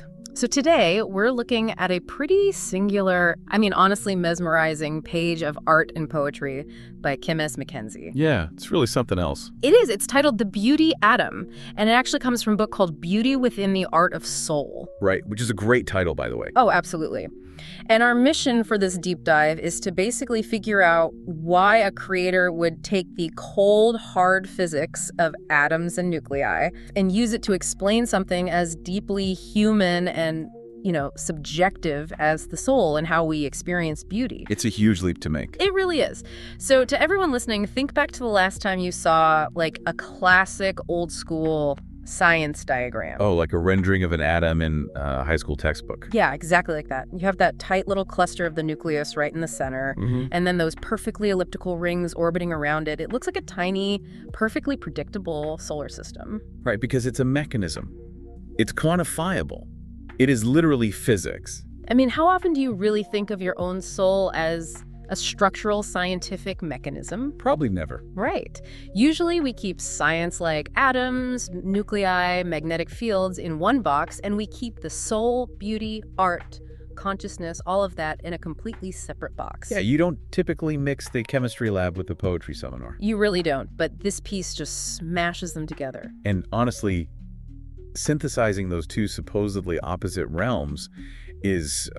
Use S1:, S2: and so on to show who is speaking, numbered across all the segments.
S1: truth. So today, we're looking at a pretty singular, honestly mesmerizing page of art and poetry by chemist MacKenzie.
S2: Yeah, it's really something else.
S1: It is. It's titled The Beauty Atom, and it actually comes from a book called Beauty Within the Art of Soul.
S2: Right, which is a great title, by the way.
S1: Oh, absolutely. And our mission for this deep dive is to basically figure out why a creator would take the cold, hard physics of atoms and nuclei and use it to explain something as deeply human and, subjective as the soul and how we experience beauty.
S2: It's a huge leap to make.
S1: It really is. So to everyone listening, think back to the last time you saw a classic old school science diagram.
S2: Oh, like a rendering of an atom in a high school textbook.
S1: Yeah, exactly like that. You have that tight little cluster of the nucleus right in the center, and then those perfectly elliptical rings orbiting around it. It looks like a tiny, perfectly predictable solar system.
S2: Right, because it's a mechanism. It's quantifiable. It is literally physics.
S1: How often do you really think of your own soul as a structural scientific mechanism?
S2: Probably never.
S1: Right. Usually we keep science like atoms, nuclei, magnetic fields in one box, and we keep the soul, beauty, art, consciousness, all of that in a completely separate box.
S2: Yeah, you don't typically mix the chemistry lab with the poetry seminar.
S1: You really don't, but this piece just smashes them together.
S2: And honestly, synthesizing those two supposedly opposite realms is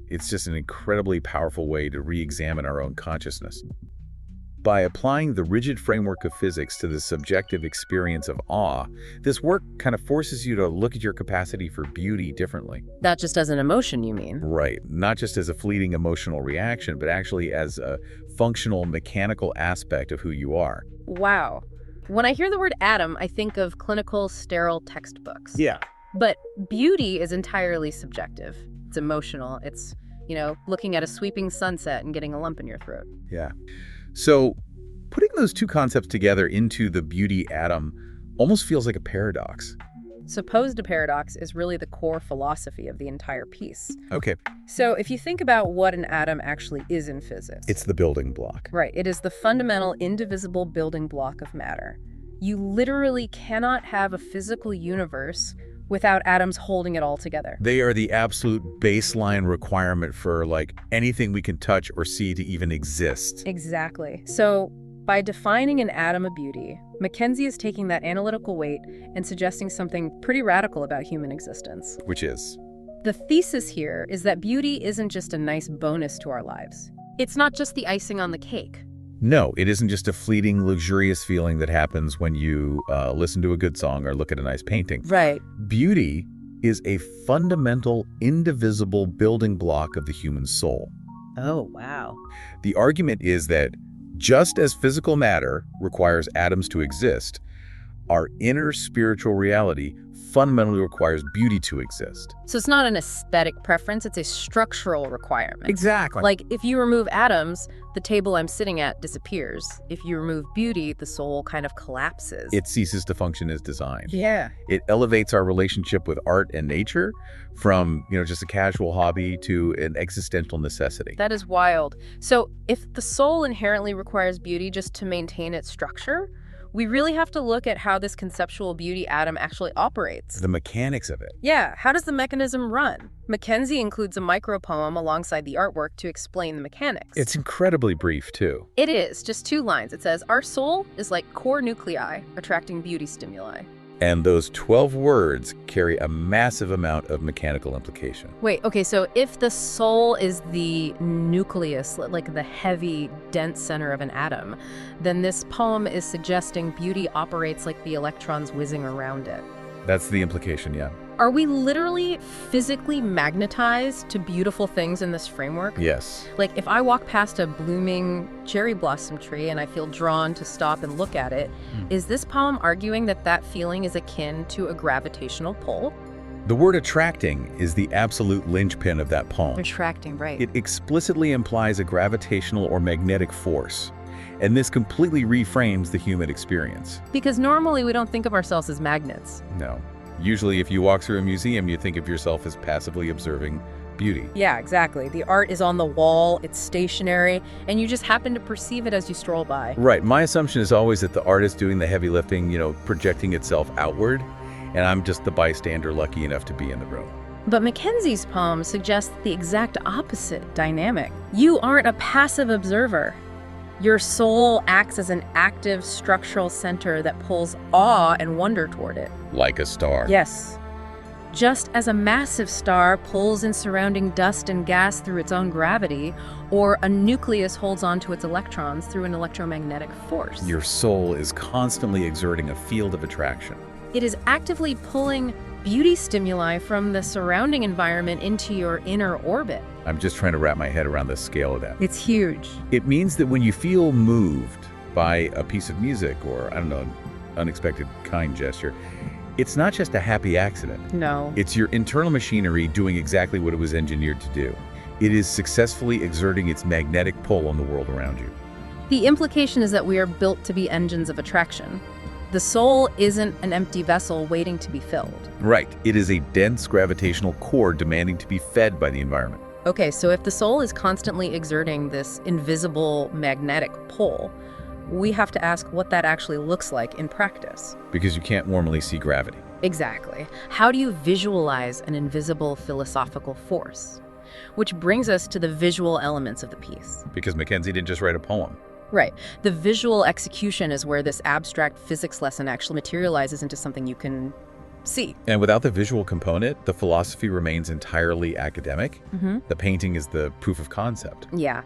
S2: it's just an incredibly powerful way to re-examine our own consciousness. By applying the rigid framework of physics to the subjective experience of awe, this work kind of forces you to look at your capacity for beauty differently.
S1: Not just as an emotion, you mean?
S2: Right. Not just as a fleeting emotional reaction, but actually as a functional mechanical aspect of who you are.
S1: Wow. When I hear the word atom, I think of clinical, sterile textbooks.
S2: Yeah.
S1: But beauty is entirely subjective. It's emotional. It's, looking at a sweeping sunset and getting a lump in your throat.
S2: Yeah. So putting those two concepts together into the beauty atom almost feels like a paradox.
S1: Supposed a paradox is really the core philosophy of the entire piece.
S2: Okay.
S1: So if you think about what an atom actually is in physics.
S2: It's the building block.
S1: Right. It is the fundamental, indivisible building block of matter. You literally cannot have a physical universe without atoms holding it all together.
S2: They are the absolute baseline requirement for anything we can touch or see to even exist.
S1: Exactly. So by defining an atom of beauty, MacKenzie is taking that analytical weight and suggesting something pretty radical about human existence.
S2: Which is?
S1: The thesis here is that beauty isn't just a nice bonus to our lives. It's not just the icing on the cake.
S2: No, it isn't just a fleeting, luxurious feeling that happens when you listen to a good song or look at a nice painting.
S1: Right.
S2: Beauty is a fundamental, indivisible building block of the human soul.
S1: Oh, wow.
S2: The argument is that just as physical matter requires atoms to exist, our inner spiritual reality fundamentally requires beauty to exist.
S1: So it's not an aesthetic preference, it's a structural requirement.
S2: Exactly.
S1: Like if you remove atoms, the table I'm sitting at disappears. If you remove beauty, the soul kind of collapses.
S2: It ceases to function as designed.
S1: Yeah.
S2: It elevates our relationship with art and nature from, just a casual hobby to an existential necessity.
S1: That is wild. So if the soul inherently requires beauty just to maintain its structure, we really have to look at how this conceptual beauty atom actually operates.
S2: The mechanics of it.
S1: Yeah, how does the mechanism run? MacKenzie includes a micro-poem alongside the artwork to explain the mechanics.
S2: It's incredibly brief, too.
S1: It is, just 2 lines. It says, our soul is like core nuclei attracting beauty stimuli.
S2: And those 12 words carry a massive amount of mechanical implication.
S1: Wait, okay, so if the soul is the nucleus, like the heavy, dense center of an atom, then this poem is suggesting beauty operates like the electrons whizzing around it.
S2: That's the implication, yeah.
S1: Are we literally physically magnetized to beautiful things in this framework?
S2: Yes.
S1: Like if I walk past a blooming cherry blossom tree and I feel drawn to stop and look at it, is this poem arguing that that feeling is akin to a gravitational pull?
S2: The word attracting is the absolute linchpin of that poem.
S1: Attracting, right.
S2: It explicitly implies a gravitational or magnetic force. And this completely reframes the human experience.
S1: Because normally we don't think of ourselves as magnets.
S2: No. Usually if you walk through a museum, you think of yourself as passively observing beauty.
S1: Yeah, exactly. The art is on the wall, it's stationary, and you just happen to perceive it as you stroll by.
S2: Right. My assumption is always that the art is doing the heavy lifting, projecting itself outward, and I'm just the bystander lucky enough to be in the room.
S1: But MacKenzie's poem suggests the exact opposite dynamic. You aren't a passive observer. Your soul acts as an active structural center that pulls awe and wonder toward it.
S2: Like a star.
S1: Yes. Just as a massive star pulls in surrounding dust and gas through its own gravity, or a nucleus holds onto its electrons through an electromagnetic force.
S2: Your soul is constantly exerting a field of attraction.
S1: It is actively pulling beauty stimuli from the surrounding environment into your inner orbit.
S2: I'm just trying to wrap my head around the scale of that.
S1: It's huge.
S2: It means that when you feel moved by a piece of music or, I don't know, an unexpected kind gesture, it's not just a happy accident.
S1: No.
S2: It's your internal machinery doing exactly what it was engineered to do. It is successfully exerting its magnetic pull on the world around you.
S1: The implication is that we are built to be engines of attraction. The soul isn't an empty vessel waiting to be filled.
S2: Right. It is a dense gravitational core demanding to be fed by the environment.
S1: Okay, so if the soul is constantly exerting this invisible magnetic pull, we have to ask what that actually looks like in practice.
S2: Because you can't normally see gravity.
S1: Exactly. How do you visualize an invisible philosophical force? Which brings us to the visual elements of the piece.
S2: Because MacKenzie didn't just write a poem.
S1: Right. The visual execution is where this abstract physics lesson actually materializes into something you can see.
S2: And without the visual component, the philosophy remains entirely academic. The painting is the proof of concept.
S1: Yeah.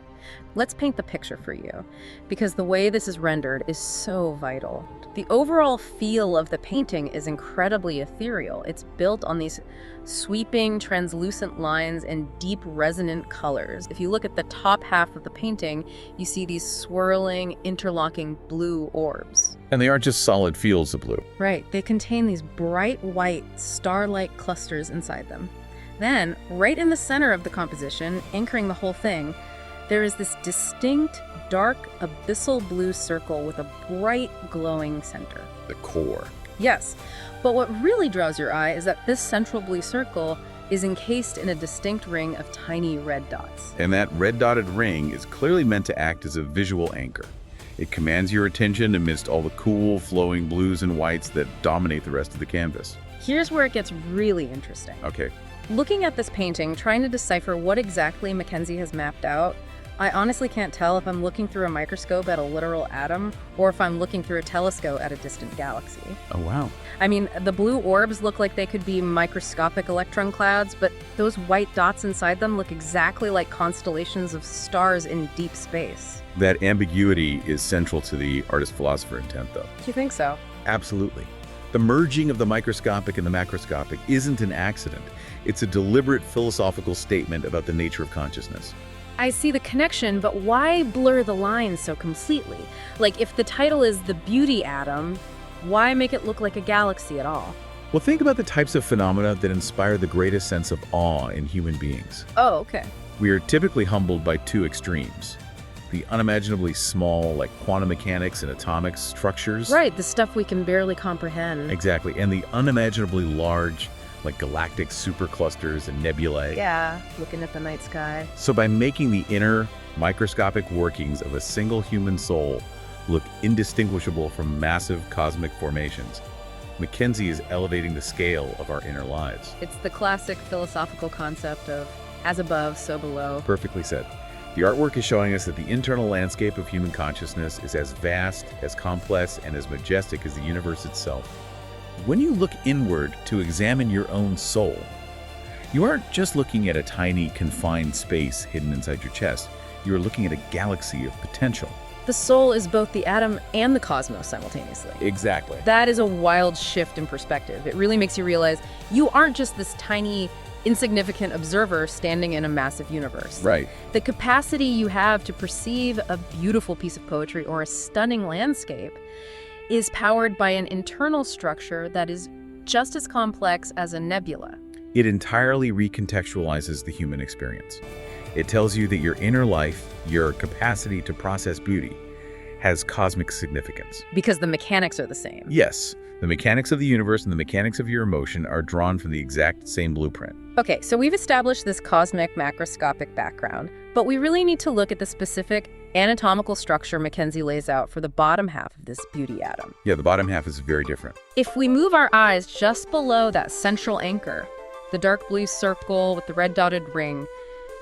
S1: Let's paint the picture for you, because the way this is rendered is so vital. The overall feel of the painting is incredibly ethereal. It's built on these sweeping, translucent lines and deep, resonant colors. If you look at the top half of the painting, you see these swirling, interlocking blue orbs.
S2: And they aren't just solid fields of blue.
S1: Right. They contain these bright white, star-like clusters inside them. Then, right in the center of the composition, anchoring the whole thing, there is this distinct, dark, abyssal blue circle with a bright, glowing center.
S2: The core.
S1: Yes, but what really draws your eye is that this central blue circle is encased in a distinct ring of tiny red dots.
S2: And that red dotted ring is clearly meant to act as a visual anchor. It commands your attention amidst all the cool, flowing blues and whites that dominate the rest of the canvas.
S1: Here's where it gets really interesting.
S2: Okay.
S1: Looking at this painting, trying to decipher what exactly MacKenzie has mapped out, I honestly can't tell if I'm looking through a microscope at a literal atom or if I'm looking through a telescope at a distant galaxy.
S2: Oh, wow.
S1: I mean, the blue orbs look like they could be microscopic electron clouds, but those white dots inside them look exactly like constellations of stars in deep space.
S2: That ambiguity is central to the artist-philosopher intent, though.
S1: Do you think so?
S2: Absolutely. The merging of the microscopic and the macroscopic isn't an accident. It's a deliberate philosophical statement about the nature of consciousness.
S1: I see the connection, but why blur the lines so completely? Like, if the title is The Beauty Atom, why make it look like a galaxy at all?
S2: Well, think about the types of phenomena that inspire the greatest sense of awe in human beings.
S1: Oh, okay.
S2: We are typically humbled by two extremes. The unimaginably small, like quantum mechanics and atomic structures.
S1: Right, the stuff we can barely comprehend.
S2: Exactly. And the unimaginably large, like galactic superclusters and nebulae.
S1: Yeah, looking at the night sky.
S2: So by making the inner, microscopic workings of a single human soul look indistinguishable from massive cosmic formations, MacKenzie is elevating the scale of our inner lives.
S1: It's the classic philosophical concept of as above, so below.
S2: Perfectly said. The artwork is showing us that the internal landscape of human consciousness is as vast, as complex, and as majestic as the universe itself. When you look inward to examine your own soul, you aren't just looking at a tiny, confined space hidden inside your chest. You are looking at a galaxy of potential.
S1: The soul is both the atom and the cosmos simultaneously.
S2: Exactly.
S1: That is a wild shift in perspective. It really makes you realize you aren't just this tiny, insignificant observer standing in a massive universe.
S2: Right.
S1: The capacity you have to perceive a beautiful piece of poetry or a stunning landscape is powered by an internal structure that is just as complex as a nebula.
S2: It entirely recontextualizes the human experience. It tells you that your inner life, your capacity to process beauty, has cosmic significance.
S1: Because the mechanics are the same.
S2: Yes, the mechanics of the universe and the mechanics of your emotion are drawn from the exact same blueprint.
S1: Okay, so we've established this cosmic macroscopic background, but we really need to look at the specific anatomical structure MacKenzie lays out for the bottom half of this beauty atom.
S2: Yeah, the bottom half is very different.
S1: If we move our eyes just below that central anchor, the dark blue circle with the red dotted ring,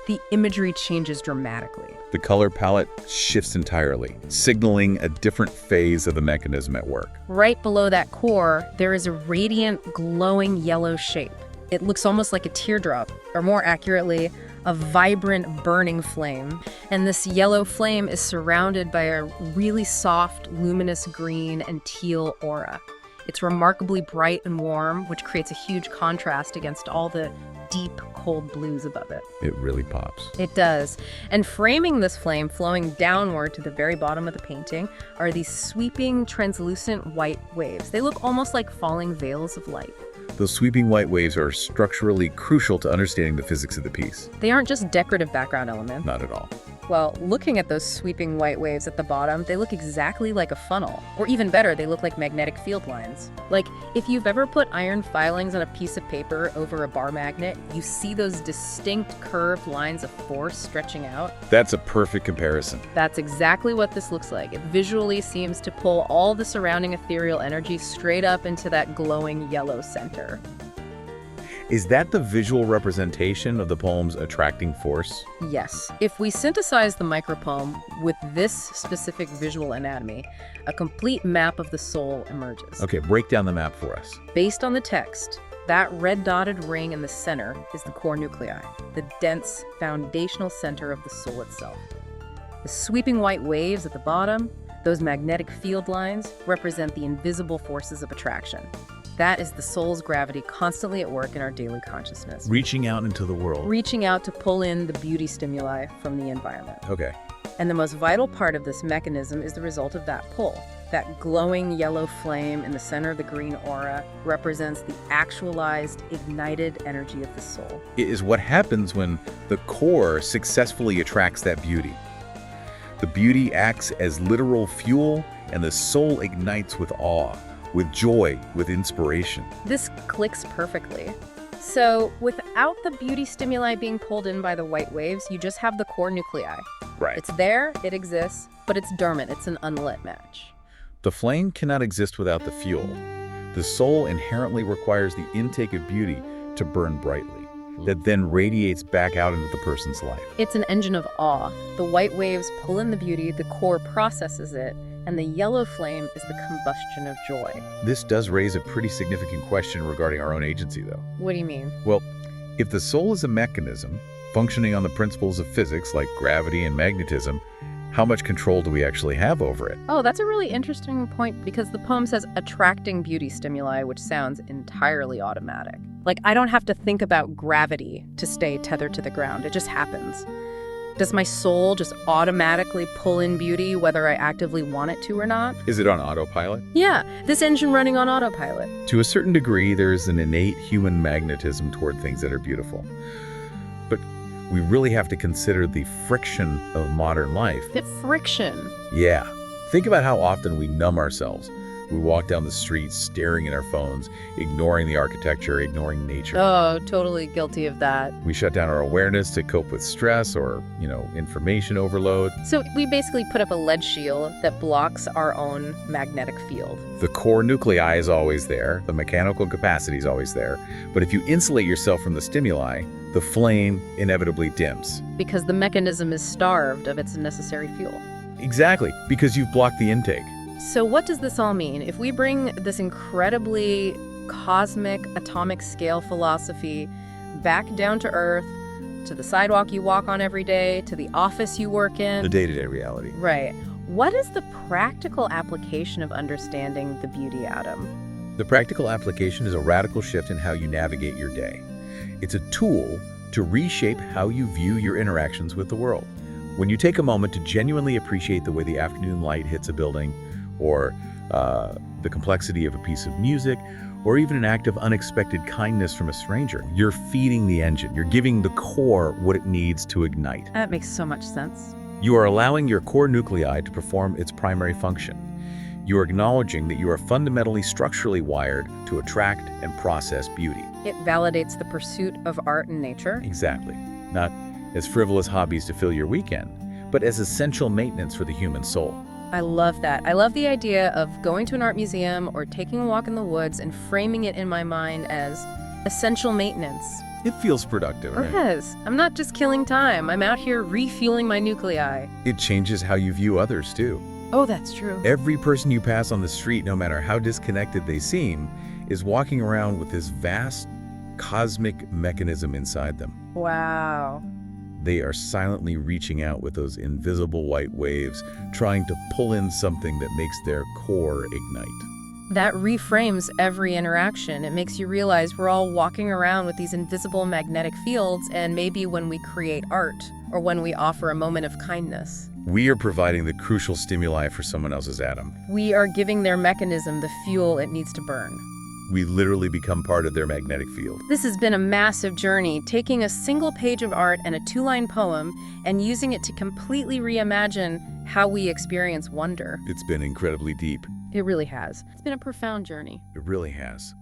S1: the imagery changes dramatically.
S2: The color palette shifts entirely, signaling a different phase of the mechanism at work.
S1: Right below that core, there is a radiant, glowing yellow shape. It looks almost like a teardrop, or more accurately, a vibrant, burning flame. And this yellow flame is surrounded by a really soft, luminous green and teal aura. It's remarkably bright and warm, which creates a huge contrast against all the deep, cold blues above it.
S2: It really pops.
S1: It does. And framing this flame, flowing downward to the very bottom of the painting, are these sweeping, translucent white waves. They look almost like falling veils of light.
S2: Those sweeping white waves are structurally crucial to understanding the physics of the piece.
S1: They aren't just decorative background elements.
S2: Not at all.
S1: Well, looking at those sweeping white waves at the bottom, they look exactly like a funnel. Or even better, they look like magnetic field lines. Like, if you've ever put iron filings on a piece of paper over a bar magnet, you see those distinct curved lines of force stretching out.
S2: That's a perfect comparison.
S1: That's exactly what this looks like. It visually seems to pull all the surrounding ethereal energy straight up into that glowing yellow center.
S2: Is that the visual representation of the poem's attracting force?
S1: Yes. If we synthesize the micropoem with this specific visual anatomy, a complete map of the soul emerges.
S2: Okay, break down the map for us.
S1: Based on the text, that red dotted ring in the center is the core nuclei, the dense, foundational center of the soul itself. The sweeping white waves at the bottom, those magnetic field lines, represent the invisible forces of attraction. That is the soul's gravity constantly at work in our daily consciousness.
S2: Reaching out into the world.
S1: Reaching out to pull in the beauty stimuli from the environment.
S2: Okay.
S1: And the most vital part of this mechanism is the result of that pull. That glowing yellow flame in the center of the green aura represents the actualized, ignited energy of the soul.
S2: It is what happens when the core successfully attracts that beauty. The beauty acts as literal fuel, and the soul ignites with awe, with joy, with inspiration.
S1: This clicks perfectly. So, without the beauty stimuli being pulled in by the white waves, you just have the core nuclei.
S2: Right.
S1: It's there, it exists, but it's dormant, it's an unlit match.
S2: The flame cannot exist without the fuel. The soul inherently requires the intake of beauty to burn brightly, that then radiates back out into the person's life.
S1: It's an engine of awe. The white waves pull in the beauty, the core processes it, and the yellow flame is the combustion of joy.
S2: This does raise a pretty significant question regarding our own agency, though.
S1: What do you mean?
S2: Well, if the soul is a mechanism functioning on the principles of physics like gravity and magnetism, how much control do we actually have over it?
S1: Oh, that's a really interesting point because the poem says attracting beauty stimuli, which sounds entirely automatic. Like, I don't have to think about gravity to stay tethered to the ground. It just happens. Does my soul just automatically pull in beauty whether I actively want it to or not?
S2: Is it on autopilot?
S1: Yeah, this engine running on autopilot.
S2: To a certain degree, there is an innate human magnetism toward things that are beautiful. But we really have to consider the friction of modern life.
S1: The friction.
S2: Yeah. Think about how often we numb ourselves. We walk down the streets staring at our phones, ignoring the architecture, ignoring nature.
S1: Oh, totally guilty of that.
S2: We shut down our awareness to cope with stress or, information overload.
S1: So we basically put up a lead shield that blocks our own magnetic field.
S2: The core nuclei is always there. The mechanical capacity is always there. But if you insulate yourself from the stimuli, the flame inevitably dims.
S1: Because the mechanism is starved of its necessary fuel.
S2: Exactly, because you've blocked the intake.
S1: So what does this all mean? If we bring this incredibly cosmic, atomic scale philosophy back down to Earth, to the sidewalk you walk on every day, to the office you work in.
S2: The day-to-day reality.
S1: Right. What is the practical application of understanding the beauty atom?
S2: The practical application is a radical shift in how you navigate your day. It's a tool to reshape how you view your interactions with the world. When you take a moment to genuinely appreciate the way the afternoon light hits a building, or the complexity of a piece of music, or even an act of unexpected kindness from a stranger, you're feeding the engine. You're giving the core what it needs to ignite.
S1: That makes so much sense.
S2: You are allowing your core nuclei to perform its primary function. You are acknowledging that you are fundamentally structurally wired to attract and process beauty.
S1: It validates the pursuit of art and nature.
S2: Exactly. Not as frivolous hobbies to fill your weekend, but as essential maintenance for the human soul.
S1: I love that. I love the idea of going to an art museum or taking a walk in the woods and framing it in my mind as Essential maintenance.
S2: It feels productive,
S1: It is. I'm not just killing time. I'm out here refueling my nuclei.
S2: It changes how you view others, too.
S1: Oh, that's true.
S2: Every person you pass on the street, no matter how disconnected they seem, is walking around with this vast cosmic mechanism inside them.
S1: Wow.
S2: They are silently reaching out with those invisible white waves, trying to pull in something that makes their core ignite.
S1: That reframes every interaction. It makes you realize we're all walking around with these invisible magnetic fields, and maybe when we create art or when we offer a moment of kindness,
S2: We are providing the crucial stimuli for someone else's atom.
S1: we are giving their mechanism the fuel it needs to burn.
S2: We literally become part of their magnetic field.
S1: This has been a massive journey, taking a single page of art and a two-line poem and using it to completely reimagine how we experience wonder.
S2: It's been incredibly deep.
S1: It really has. It's been a profound journey.
S2: It really has.